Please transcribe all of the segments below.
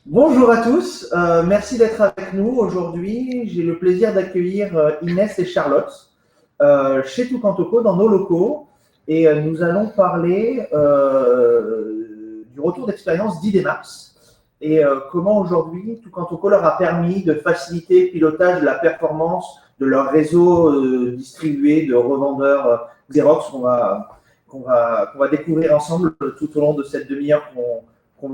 Bonjour à tous, merci d'être avec nous aujourd'hui. J'ai le plaisir d'accueillir Inès et Charlotte chez Toucantoco dans nos locaux et nous allons parler du retour d'expérience d'IDEMAPS et comment aujourd'hui Toucantoco leur a permis de faciliter le pilotage de la performance de leur réseau distribué de revendeurs Xerox qu'on va découvrir ensemble tout au long de cette demi-heure qu'on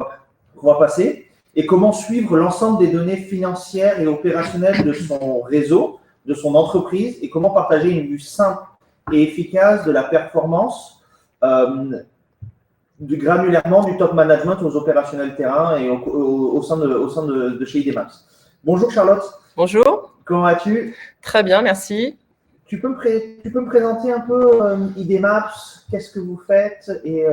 va passer et comment suivre l'ensemble des données financières et opérationnelles de son réseau, de son entreprise, et comment partager une vue simple et efficace de la performance granulairement du top management aux opérationnels terrain et au sein de chez IDEMAPS. Bonjour Charlotte. Bonjour. Comment vas-tu? Très bien, merci. Tu peux me présenter un peu IDEMAPS, qu'est-ce que vous faites et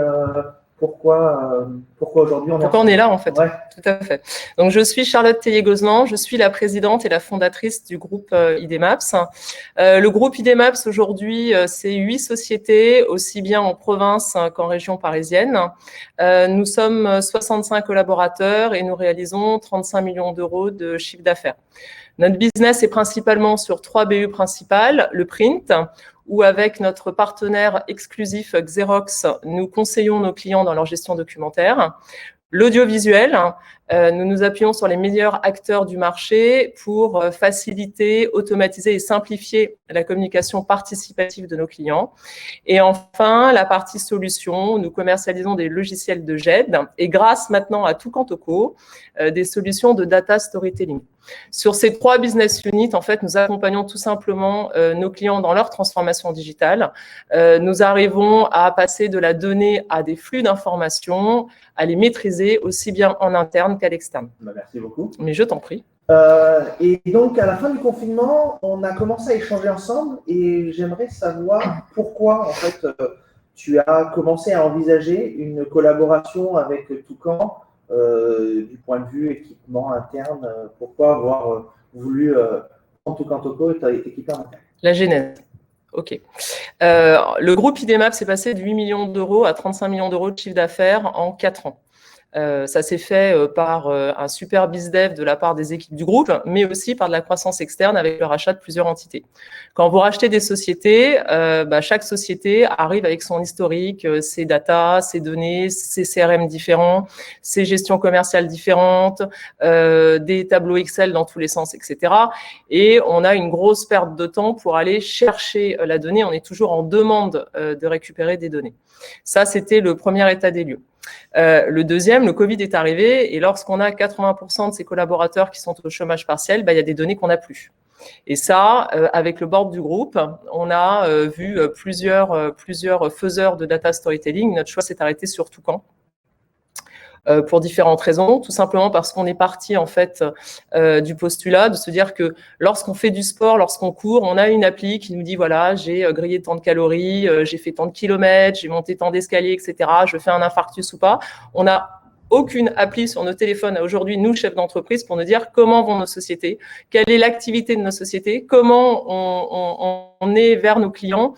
pourquoi aujourd'hui on est là en fait. Ouais. Tout à fait. Donc je suis Charlotte Tellier-Gozlan, je suis la présidente et la fondatrice du groupe IDEMAPS. Le groupe IDEMAPS aujourd'hui, c'est 8 sociétés, aussi bien en province qu'en région parisienne. Nous sommes 65 collaborateurs et nous réalisons 35 millions d'euros de chiffre d'affaires. Notre business est principalement sur 3 BU principales, le print, où avec notre partenaire exclusif Xerox, nous conseillons nos clients dans leur gestion documentaire. L'audiovisuel, nous nous appuyons sur les meilleurs acteurs du marché pour faciliter, automatiser et simplifier la communication participative de nos clients. Et enfin, la partie solutions, nous commercialisons des logiciels de GED et grâce maintenant à Toucantoco, des solutions de data storytelling. Sur ces 3 business units, en fait, nous accompagnons tout simplement nos clients dans leur transformation digitale. Nous arrivons à passer de la donnée à des flux d'informations, à les maîtriser aussi bien en interne qu'à l'externe. Merci beaucoup. Mais je t'en prie. Et donc, à la fin du confinement, on a commencé à échanger ensemble et j'aimerais savoir pourquoi, en fait, tu as commencé à envisager une collaboration avec Toucan du point de vue équipement interne. Pourquoi avoir voulu prendre Toucantoco et t'équiper en interne? La genèse. OK. Le groupe IDEMAPS s'est passé de 8 millions d'euros à 35 millions d'euros de chiffre d'affaires en 4 ans. Ça s'est fait par un super bizdev de la part des équipes du groupe, mais aussi par de la croissance externe avec le rachat de plusieurs entités. Quand vous rachetez des sociétés, chaque société arrive avec son historique, ses data, ses données, ses CRM différents, ses gestions commerciales différentes, des tableaux Excel dans tous les sens, etc. Et on a une grosse perte de temps pour aller chercher la donnée. On est toujours en demande de récupérer des données. Ça, c'était le premier état des lieux. Le deuxième, le Covid est arrivé et lorsqu'on a 80% de ses collaborateurs qui sont au chômage partiel, il y a des données qu'on n'a plus. Et ça, avec le board du groupe, on a vu plusieurs faiseurs de data storytelling. Notre choix s'est arrêté sur Toucan. Pour différentes raisons, tout simplement parce qu'on est parti en fait du postulat de se dire que lorsqu'on fait du sport, lorsqu'on court, on a une appli qui nous dit voilà, j'ai grillé tant de calories, j'ai fait tant de kilomètres, j'ai monté tant d'escaliers, etc. Je fais un infarctus ou pas. On a aucune appli sur nos téléphones aujourd'hui, nous, chefs d'entreprise, pour nous dire comment vont nos sociétés, quelle est l'activité de nos sociétés, comment on est vers nos clients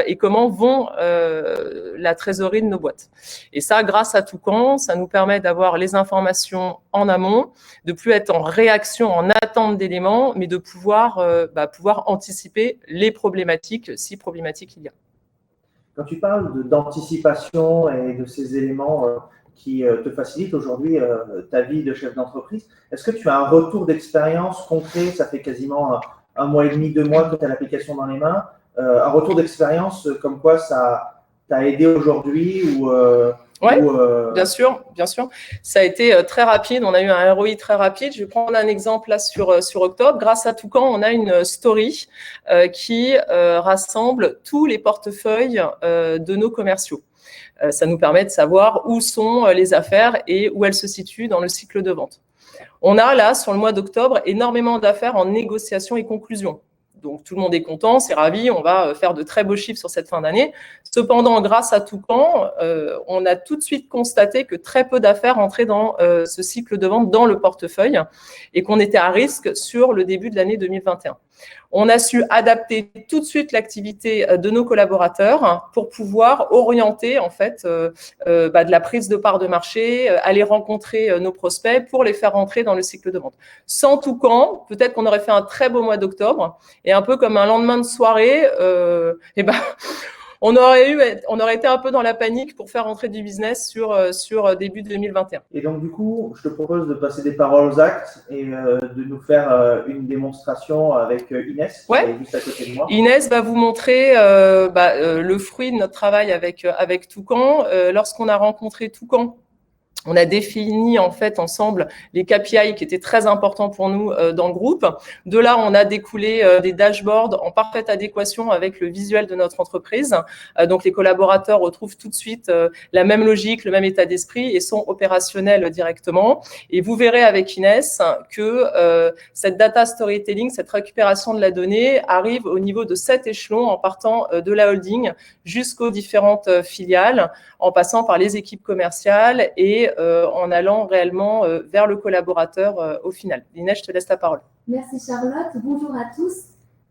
et comment vont la trésorerie de nos boîtes. Et ça, grâce à Toucan, ça nous permet d'avoir les informations en amont, de plus être en réaction, en attente d'éléments, mais de pouvoir anticiper les problématiques, si problématiques il y a. Quand tu parles d'anticipation et de ces éléments qui te facilitent aujourd'hui ta vie de chef d'entreprise, est-ce que tu as un retour d'expérience concret? Ça fait quasiment 1 mois et demi, 2 mois que tu as l'application dans les mains. Un retour d'expérience comme quoi ça t'a aidé aujourd'hui Oui, bien sûr. Ça a été très rapide. On a eu un ROI très rapide. Je vais prendre un exemple là sur octobre. Grâce à Toucan, on a une story qui rassemble tous les portefeuilles de nos commerciaux. Ça nous permet de savoir où sont les affaires et où elles se situent dans le cycle de vente. On a là, sur le mois d'octobre, énormément d'affaires en négociation et conclusion. Donc, tout le monde est content, c'est ravi, on va faire de très beaux chiffres sur cette fin d'année. Cependant, grâce à Toucan, on a tout de suite constaté que très peu d'affaires entraient dans ce cycle de vente dans le portefeuille et qu'on était à risque sur le début de l'année 2021. On a su adapter tout de suite l'activité de nos collaborateurs pour pouvoir orienter en fait de la prise de part de marché, aller rencontrer nos prospects pour les faire rentrer dans le cycle de vente. Sans Toucan, peut-être qu'on aurait fait un très beau mois d'octobre et un peu comme un lendemain de soirée, on aurait été un peu dans la panique pour faire rentrer du business sur début 2021. Et donc, du coup, je te propose de passer des paroles aux actes et de nous faire une démonstration avec Inès, qui est juste à côté de moi. Inès va vous montrer le fruit de notre travail avec Toucan. Lorsqu'on a rencontré Toucan, on a défini en fait ensemble les KPI qui étaient très importants pour nous dans le groupe. De là, on a découlé des dashboards en parfaite adéquation avec le visuel de notre entreprise. Donc, les collaborateurs retrouvent tout de suite la même logique, le même état d'esprit et sont opérationnels directement. Et vous verrez avec Inès que cette data storytelling, cette récupération de la donnée arrive au niveau de 7 échelons en partant de la holding jusqu'aux différentes filiales, en passant par les équipes commerciales et en allant réellement vers le collaborateur au final. Inès, je te laisse la parole. Merci Charlotte. Bonjour à tous.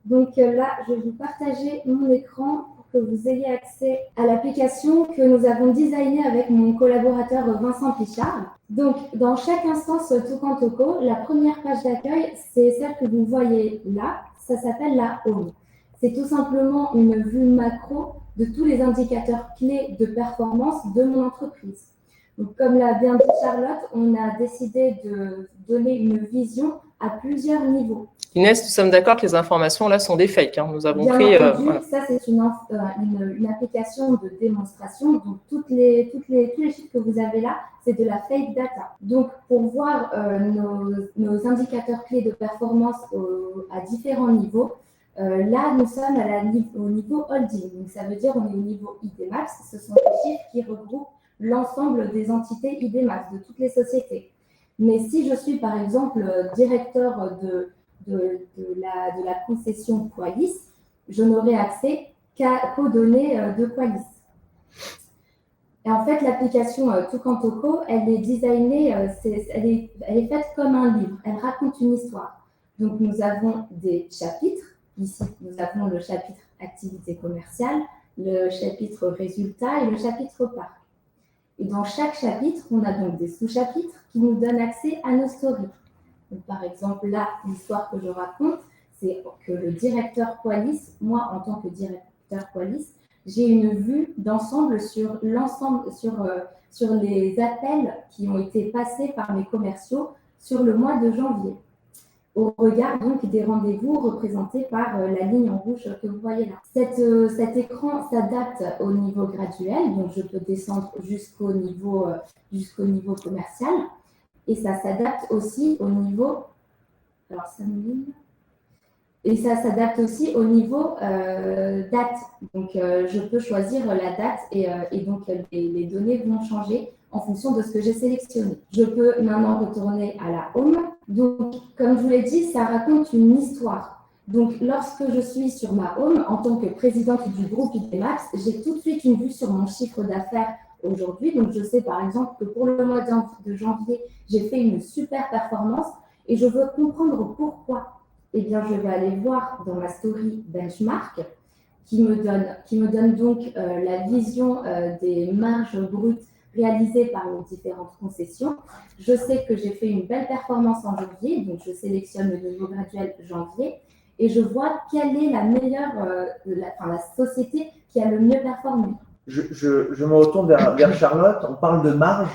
Donc là, je vais vous partager mon écran pour que vous ayez accès à l'application que nous avons designée avec mon collaborateur Vincent Pichard. Donc, dans chaque instance Toucan Toco, la première page d'accueil, c'est celle que vous voyez là. Ça s'appelle la Home. C'est tout simplement une vue macro de tous les indicateurs clés de performance de mon entreprise. Donc, comme l'a bien dit Charlotte, on a décidé de donner une vision à plusieurs niveaux. Inès, nous sommes d'accord que les informations là sont des fakes. Nous avons bien pris. Entendu, voilà. Ça, c'est une application de démonstration. Donc, tous les chiffres que vous avez là, c'est de la fake data. Donc, pour voir nos indicateurs clés de performance à différents niveaux, là, nous sommes au niveau holding. Donc, ça veut dire qu'on est au niveau IDMAX. Ce sont des chiffres qui regroupent l'ensemble des entités IDMAX, de toutes les sociétés. Mais si je suis, par exemple, directeur de la concession Qualis, je n'aurai accès qu'aux données de Qualis. Et en fait, l'application Toucan Toco, elle est designée, elle est faite comme un livre. Elle raconte une histoire. Donc, nous avons des chapitres. Ici, nous avons le chapitre activité commerciale, le chapitre résultats et le chapitre parc. Et dans chaque chapitre, on a donc des sous-chapitres qui nous donnent accès à nos stories. Donc, par exemple, là, l'histoire que je raconte, c'est que le directeur Qualis, moi, en tant que directeur Qualis, j'ai une vue d'ensemble sur l'ensemble, sur les appels qui ont été passés par mes commerciaux sur le mois de janvier, au regard donc des rendez-vous représentés par la ligne en rouge que vous voyez là. Cet écran s'adapte au niveau graduel, donc je peux descendre jusqu'au niveau commercial, et ça s'adapte aussi au niveau, alors ça et ça s'adapte aussi au niveau date. Donc je peux choisir la date et donc les données vont changer en fonction de ce que j'ai sélectionné. Je peux maintenant retourner à la home. Donc, comme je vous l'ai dit, ça raconte une histoire. Donc, lorsque je suis sur ma home, en tant que présidente du groupe IDMAX, j'ai tout de suite une vue sur mon chiffre d'affaires aujourd'hui. Donc, je sais par exemple que pour le mois de janvier, j'ai fait une super performance et je veux comprendre pourquoi. Eh bien, je vais aller voir dans ma story benchmark qui me donne donc la vision des marges brutes réalisées par les différentes concessions. Je sais que j'ai fait une belle performance en janvier, donc je sélectionne le niveau graduel janvier et je vois quelle est la meilleure, la société qui a le mieux performé. Je me retourne vers Charlotte. On parle de marge.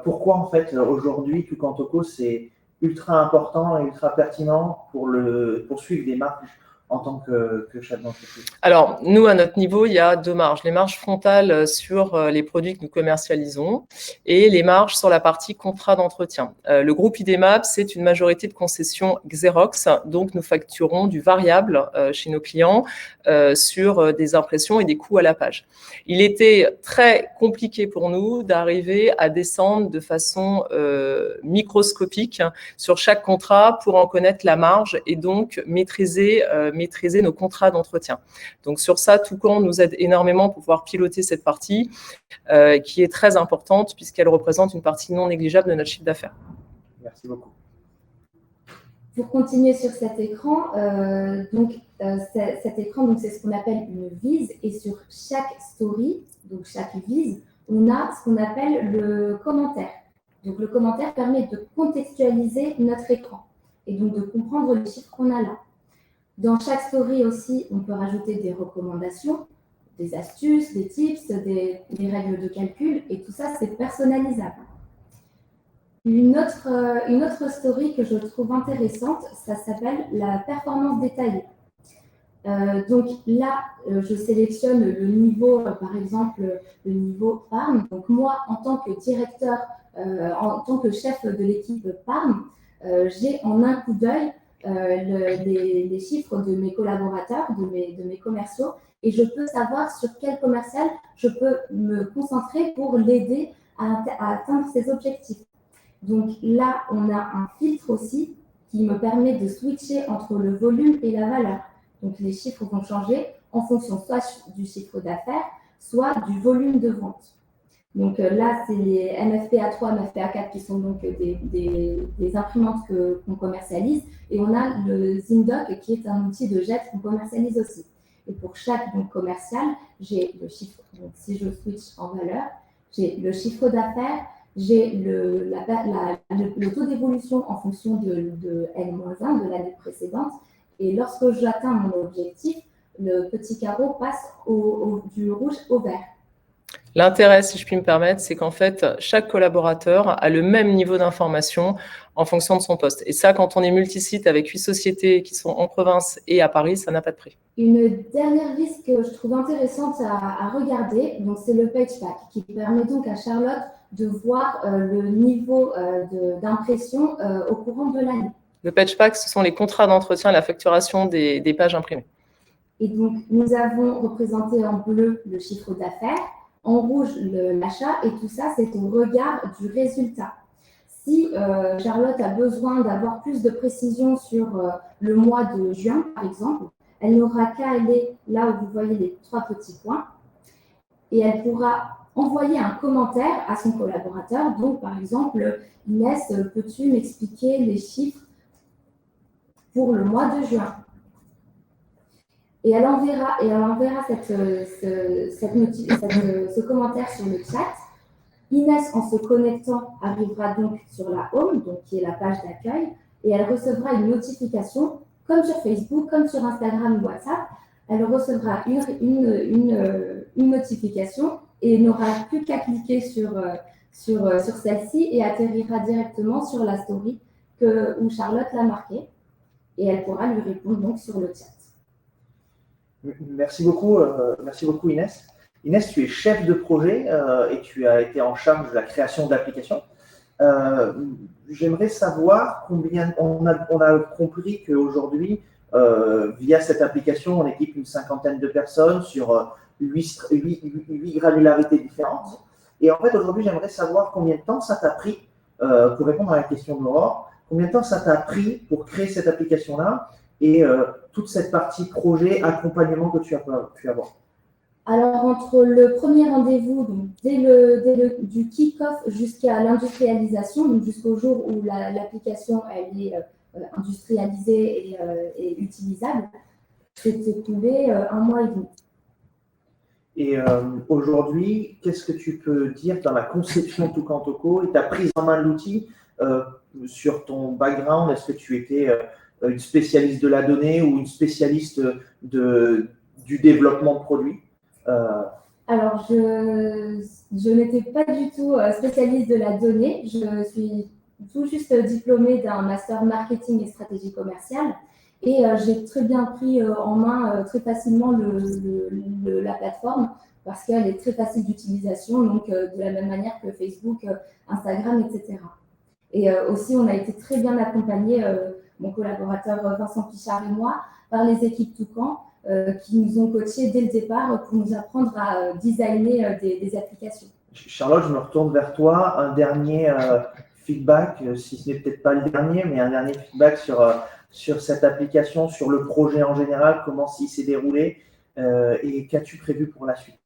Pourquoi en fait aujourd'hui Toucan Toco c'est ultra important et ultra pertinent pour suivre des marges en tant que chef d'entreprise? Alors, nous, à notre niveau, il y a deux marges. Les marges frontales sur les produits que nous commercialisons et les marges sur la partie contrat d'entretien. Le groupe IDMAP, c'est une majorité de concessions Xerox, donc nous facturons du variable chez nos clients sur des impressions et des coûts à la page. Il était très compliqué pour nous d'arriver à descendre de façon microscopique sur chaque contrat pour en connaître la marge et donc maîtriser nos contrats d'entretien. Donc sur ça, Toucan nous aide énormément pour pouvoir piloter cette partie qui est très importante puisqu'elle représente une partie non négligeable de notre chiffre d'affaires. Merci beaucoup. Pour continuer sur cet écran, cet écran, donc, c'est ce qu'on appelle une vise, et sur chaque story, donc chaque vise, on a ce qu'on appelle le commentaire. Donc le commentaire permet de contextualiser notre écran et donc de comprendre les chiffres qu'on a là. Dans chaque story aussi, on peut rajouter des recommandations, des astuces, des tips, des règles de calcul, et tout ça, c'est personnalisable. Une autre story que je trouve intéressante, ça s'appelle la performance détaillée. Donc là, je sélectionne le niveau, par exemple, le niveau PARM. Donc moi, en tant que directeur, en tant que chef de l'équipe PARM, j'ai en un coup d'œil les chiffres de mes collaborateurs, de mes commerciaux, et je peux savoir sur quel commercial je peux me concentrer pour l'aider à atteindre ses objectifs. Donc là, on a un filtre aussi qui me permet de switcher entre le volume et la valeur. Donc les chiffres vont changer en fonction soit du chiffre d'affaires, soit du volume de vente. Donc là, c'est les MFPA3, MFPA4 qui sont donc des imprimantes qu'on commercialise. Et on a le Zindoc qui est un outil de jet qu'on commercialise aussi. Et pour chaque commercial, j'ai le chiffre. Donc si je switch en valeur, j'ai le chiffre d'affaires, j'ai le taux d'évolution en fonction de N-1 de l'année précédente. Et lorsque j'atteins mon objectif, le petit carreau passe du rouge au vert. L'intérêt, si je puis me permettre, c'est qu'en fait, chaque collaborateur a le même niveau d'information en fonction de son poste. Et ça, quand on est multisite avec 8 sociétés qui sont en province et à Paris, ça n'a pas de prix. Une dernière liste que je trouve intéressante à regarder, donc c'est le PagePack, qui permet donc à Charlotte de voir le niveau d'impression au courant de l'année. Le PagePack, ce sont les contrats d'entretien et la facturation des pages imprimées. Et donc, nous avons représenté en bleu le chiffre d'affaires, en rouge l'achat, et tout ça, c'est au regard du résultat. Si Charlotte a besoin d'avoir plus de précision sur le mois de juin, par exemple, elle n'aura qu'à aller là où vous voyez les 3 petits points, et elle pourra envoyer un commentaire à son collaborateur. Donc, par exemple, Inès, peux-tu m'expliquer les chiffres pour le mois de juin? Et elle enverra ce commentaire sur le chat. Inès, en se connectant, arrivera donc sur la home, donc qui est la page d'accueil, et elle recevra une notification, comme sur Facebook, comme sur Instagram ou WhatsApp. Elle recevra une notification et n'aura plus qu'à cliquer sur celle-ci et atterrira directement sur la story où Charlotte l'a marquée. Et elle pourra lui répondre donc sur le chat. Merci beaucoup Inès. Inès, tu es chef de projet et tu as été en charge de la création d'applications. J'aimerais savoir combien, on a compris qu'aujourd'hui, via cette application, on équipe une 50aine de personnes sur 8 granularités différentes. Et en fait, aujourd'hui, j'aimerais savoir combien de temps ça t'a pris, pour répondre à la question de Laura, combien de temps ça t'a pris pour créer cette application-là et toute cette partie projet, accompagnement que tu as pu avoir? Alors, entre le premier rendez-vous, donc du kick-off jusqu'à l'industrialisation, donc jusqu'au jour où l'application elle est industrialisée et utilisable, c'est écoulé 1 mois et demi. Et aujourd'hui, qu'est-ce que tu peux dire dans la conception Toucan Toco et ta prise en main de l'outil sur ton background? Est-ce que tu étais une spécialiste de la donnée ou une spécialiste du développement de produits? Alors, je n'étais pas du tout spécialiste de la donnée. Je suis tout juste diplômée d'un master marketing et stratégie commerciale. Et j'ai très bien pris en main très facilement la plateforme parce qu'elle est très facile d'utilisation, donc de la même manière que Facebook, Instagram, etc. Et aussi, on a été très bien accompagnés, mon collaborateur Vincent Pichard et moi, par les équipes Toucan qui nous ont coachés dès le départ pour nous apprendre à designer des applications. Charlotte, je me retourne vers toi. Un dernier feedback, si ce n'est peut-être pas le dernier, mais un dernier feedback sur cette application, sur le projet en général, comment il s'est déroulé et qu'as-tu prévu pour la suite?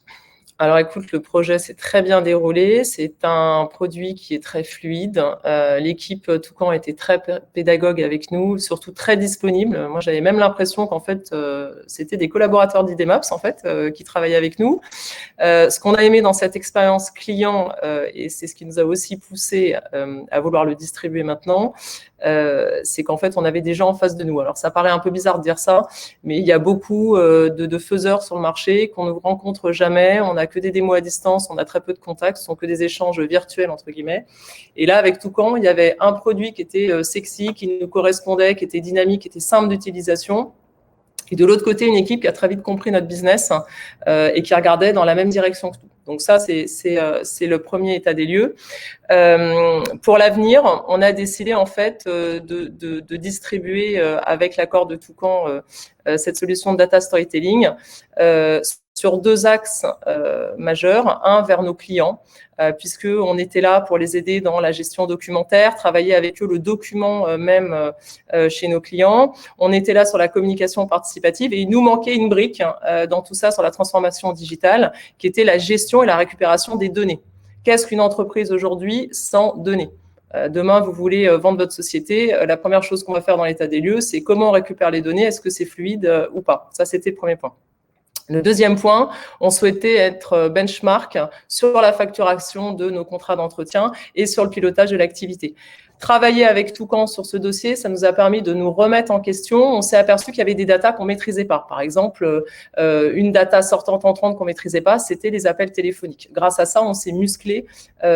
Alors écoute, le projet s'est très bien déroulé. C'est un produit qui est très fluide. L'équipe Toucan était très pédagogue avec nous, surtout très disponible. Moi, j'avais même l'impression qu'en fait, c'était des collaborateurs d'IDMAPS en fait, qui travaillaient avec nous. Ce qu'on a aimé dans cette expérience client, et c'est ce qui nous a aussi poussé à vouloir le distribuer maintenant, c'est qu'en fait, on avait des gens en face de nous. Alors, ça paraît un peu bizarre de dire ça, mais il y a beaucoup de faiseurs sur le marché qu'on ne rencontre jamais. On n'a que des démos à distance, on a très peu de contacts, ce sont que des échanges virtuels, entre guillemets. Et là, avec Toucan, il y avait un produit qui était sexy, qui nous correspondait, qui était dynamique, qui était simple d'utilisation. Et de l'autre côté, une équipe qui a très vite compris notre business et qui regardait dans la même direction que nous. Donc ça, c'est le premier état des lieux. Pour l'avenir, on a décidé en fait de distribuer avec l'accord de Toucan cette solution de data storytelling sur 2 axes majeurs. Un, vers nos clients, puisqu'on était là pour les aider dans la gestion documentaire, travailler avec eux le document même chez nos clients. On était là sur la communication participative et il nous manquait une brique dans tout ça sur la transformation digitale, qui était la gestion et la récupération des données. Qu'est-ce qu'une entreprise aujourd'hui sans données ? Demain, vous voulez vendre votre société, la première chose qu'on va faire dans l'état des lieux, c'est comment on récupère les données, est-ce que c'est fluide ou pas ? Ça, c'était le premier point. Le deuxième point, on souhaitait être benchmark sur la facturation de nos contrats d'entretien et sur le pilotage de l'activité. Travailler avec Toucan sur ce dossier, ça nous a permis de nous remettre en question. On s'est aperçu qu'il y avait des datas qu'on maîtrisait pas. Par exemple, une data sortante entrante qu'on maîtrisait pas, c'était les appels téléphoniques. Grâce à ça, on s'est musclé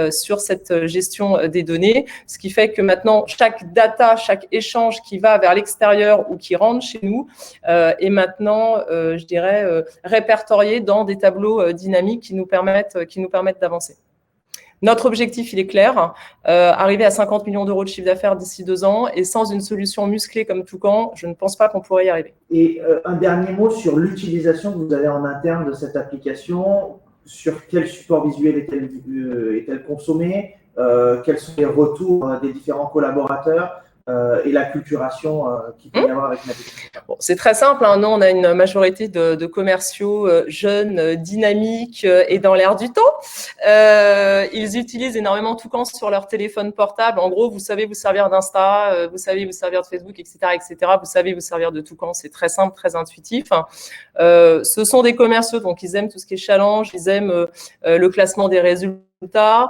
sur cette gestion des données, ce qui fait que maintenant, chaque data, chaque échange qui va vers l'extérieur ou qui rentre chez nous est maintenant, je dirais, répertorié dans des tableaux dynamiques qui nous permettent d'avancer. Notre objectif, il est clair, arriver à 50 millions d'euros de chiffre d'affaires d'ici 2 ans, et sans une solution musclée comme Toucan, je ne pense pas qu'on pourrait y arriver. Et un dernier mot sur l'utilisation que vous avez en interne de cette application. Sur quel support visuel est-elle consommée, quels sont les retours des différents collaborateurs et la culturation qu'il peut y avoir avec l'application. Bon, c'est très simple, hein. Nous, on a une majorité de commerciaux jeunes, dynamiques et dans l'air du temps. Ils utilisent énormément Toucan sur leur téléphone portable. En gros, vous savez vous servir d'Insta, vous savez vous servir de Facebook, etc., etc. Vous savez vous servir de Toucan. C'est très simple, très intuitif. Ce sont des commerciaux, donc ils aiment tout ce qui est challenge, ils aiment le classement des résultats.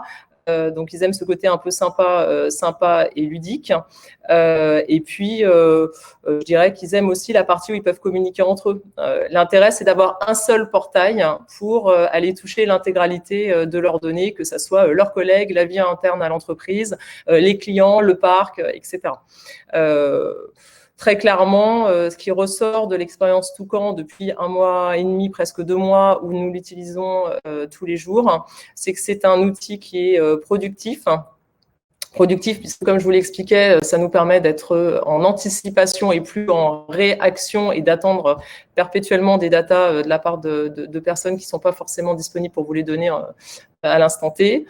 Donc, ils aiment ce côté un peu sympa et ludique. Et puis, je dirais qu'ils aiment aussi la partie où ils peuvent communiquer entre eux. L'intérêt, c'est d'avoir un seul portail pour aller toucher l'intégralité de leurs données, que ce soit leurs collègues, la vie interne à l'entreprise, les clients, le parc, etc. Très clairement, ce qui ressort de l'expérience Toucan depuis 1 mois et demi, presque 2 mois, où nous l'utilisons tous les jours, c'est que c'est un outil qui est productif, puisque comme je vous l'expliquais, ça nous permet d'être en anticipation et plus en réaction et d'attendre perpétuellement des datas de la part de personnes qui ne sont pas forcément disponibles pour vous les donner à l'instant T.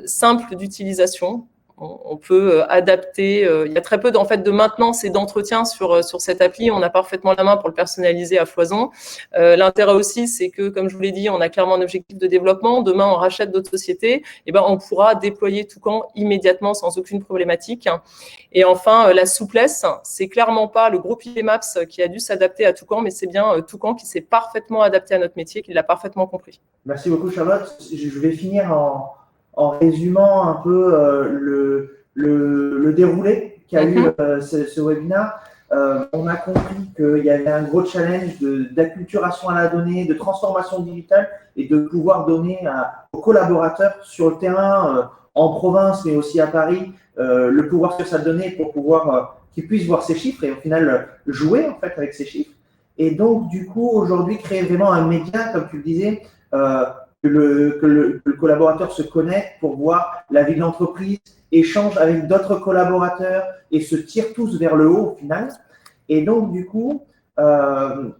Simple d'utilisation. On peut adapter. Il y a très peu de maintenance et d'entretien sur cette appli. On a parfaitement la main pour le personnaliser à foison. L'intérêt aussi, c'est que, comme je vous l'ai dit, on a clairement un objectif de développement. Demain, on rachète d'autres sociétés. Et on pourra déployer Toucan immédiatement sans aucune problématique. Et enfin, la souplesse, c'est clairement pas le groupe IDMAPS qui a dû s'adapter à Toucan, mais c'est bien Toucan qui s'est parfaitement adapté à notre métier, qui l'a parfaitement compris. Merci beaucoup, Charlotte. Je vais finir en résumant un peu le déroulé qu'a eu ce webinaire. On a compris qu'il y avait un gros challenge d'acculturation à la donnée, de transformation digitale et de pouvoir donner aux collaborateurs sur le terrain, en province, mais aussi à Paris, le pouvoir sur sa donnée pour pouvoir qu'ils puissent voir ces chiffres et au final jouer en fait avec ces chiffres. Et donc, du coup, aujourd'hui, créer vraiment un média, comme tu le disais, que le collaborateur se connecte pour voir la vie de l'entreprise, échange avec d'autres collaborateurs et se tire tous vers le haut au final. Et donc, du coup,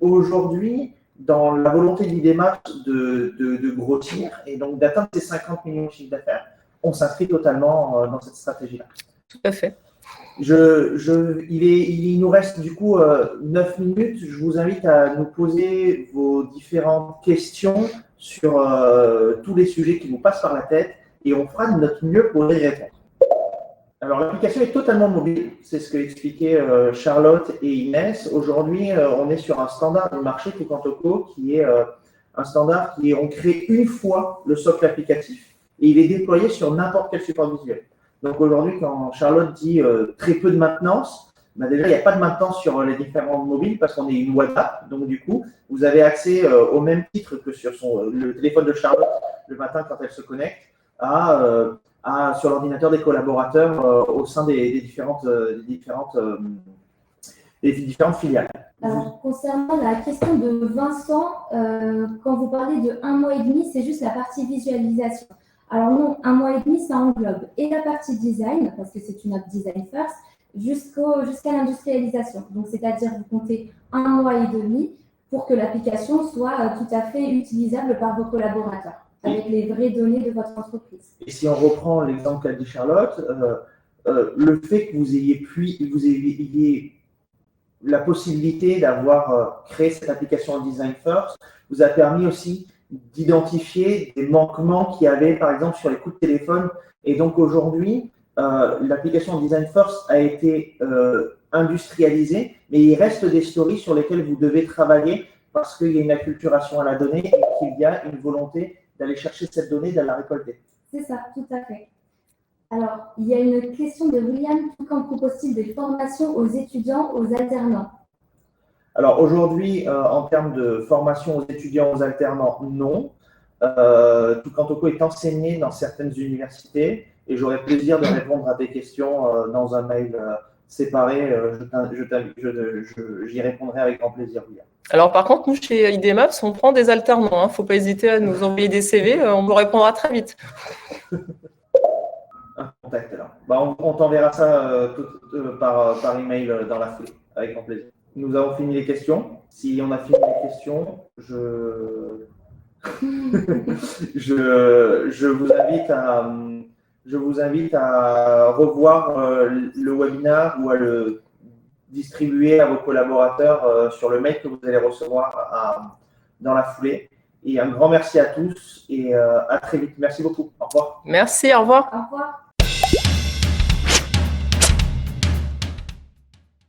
aujourd'hui, dans la volonté d'IDMAPS de grossir et donc d'atteindre ces 50 millions de chiffre d'affaires, on s'inscrit totalement dans cette stratégie-là. Tout à fait. Il nous reste du coup 9 minutes. Je vous invite à nous poser vos différentes questions sur tous les sujets qui vous passent par la tête et on fera de notre mieux pour y répondre. Alors, l'application est totalement mobile, c'est ce que expliquaient Charlotte et Inès. Aujourd'hui, on est sur un standard du marché Tucantoco qui est un standard on crée une fois le socle applicatif et il est déployé sur n'importe quel support visuel. Donc aujourd'hui, quand Charlotte dit très peu de maintenance, ben déjà, il n'y a pas de maintenance sur les différents mobiles parce qu'on est une WhatsApp. Donc du coup, vous avez accès au même titre que sur le téléphone de Charlotte le matin quand elle se connecte sur l'ordinateur des collaborateurs au sein des différentes filiales. Alors, concernant la question de Vincent, quand vous parlez de 1 mois et demi, c'est juste la partie visualisation. Alors non, 1 mois et demi, ça englobe et la partie design, parce que c'est une app design first, jusqu'à l'industrialisation. Donc, c'est-à-dire vous comptez 1 mois et demi pour que l'application soit tout à fait utilisable par vos collaborateurs, avec les vraies données de votre entreprise. Et si on reprend l'exemple qu'a dit Charlotte, le fait que vous ayez la possibilité d'avoir créé cette application en design first vous a permis aussi d'identifier des manquements qu'il y avait, par exemple, sur les coups de téléphone. Et donc, aujourd'hui, l'application en design first a été industrialisée, mais il reste des stories sur lesquelles vous devez travailler parce qu'il y a une acculturation à la donnée et qu'il y a une volonté d'aller chercher cette donnée, d'aller la récolter. C'est ça, tout à fait. Alors, il y a une question de William. Quand propose-t-il des formations aux étudiants, aux alternants? Alors aujourd'hui, en termes de formation aux étudiants, aux alternants, non. Tucantoco est enseigné dans certaines universités et j'aurai plaisir de répondre à tes questions dans un mail séparé. J'y répondrai avec grand plaisir, William. Alors par contre, nous chez IDMaps, on prend des alternants. Il ne faut pas hésiter à nous envoyer des CV, on vous répondra très vite. Un contact alors. On t'enverra ça par email dans la foulée, avec grand plaisir. Nous avons fini les questions. Si on a fini les questions, je vous invite à revoir le webinaire ou à le distribuer à vos collaborateurs sur le mail que vous allez recevoir dans la foulée. Et un grand merci à tous et à très vite. Merci beaucoup. Au revoir. Merci, au revoir. Au revoir.